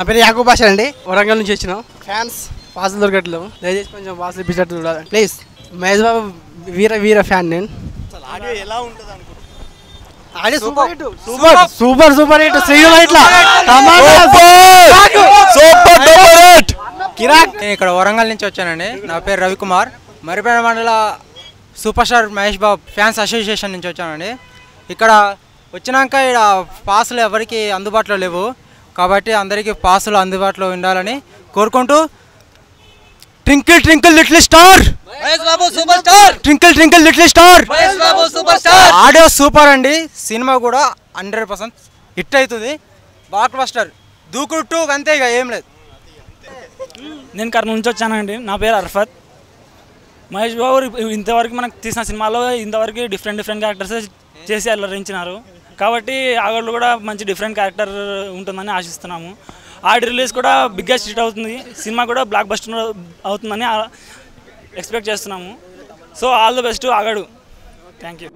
నా పేరు యాకూబ్ బాషా అండి, వరంగల్ నుంచి వచ్చినాం. ఫ్యాన్స్ పాసులు దొరకట్లేవు, దయచేసి కొంచెం పాసులు ఇప్పించట్టు చూడాలి ప్లీజ్. మహేష్ బాబు వీర ఫ్యాన్ నేను. ఆడియో ఎలా ఉంటుంది అనుకుంటున్నాను? Audio super super hit. కిరాక్. నేను ఇక్కడ వరంగల్ నుంచి వచ్చానండి. నా పేరు రవికుమార్. మరిపేట మండల సూపర్ స్టార్ మహేష్ బాబు ఫ్యాన్స్ అసోసియేషన్ నుంచి వచ్చానండి. ఇక్కడ వచ్చినాక ఇక్కడ పాసులు ఎవరికి అందుబాటులో లేవు కాబట్టి అందరికీ పాసులు అందుబాటులో ఉండాలని కోరుకుంటూ twinkle twinkle little star Mahesh Babu super star, twinkle twinkle little star Mahesh Babu super star. Audio super అండి. సినిమా కూడా 100% హిట్ అవుతుంది. బ్లాక్ బస్టర్ దూకుట్టు అంతే, ఇక ఏం లేదు. నేను కర్నూలు నుంచి వచ్చానండి. నా పేరు అర్ఫత్. మహేష్ బాబు ఇంతవరకు మనకు తీసిన సినిమాలో ఇంతవరకు డిఫరెంట్ క్యారెక్టర్స్ చేసి అలరించినారు కాబట్టి ఆగళ్ళు కూడా మంచి డిఫరెంట్ క్యారెక్టర్ ఉంటుందని ఆశిస్తున్నాము. ఆడి రిలీజ్ కూడా బిగ్గెస్ట్ హిట్ అవుతుంది, సినిమా కూడా బ్లాక్ బస్టర్ అవుతుందని ఎక్స్పెక్ట్ చేస్తున్నాము. So all the best Aagadu. Thank you.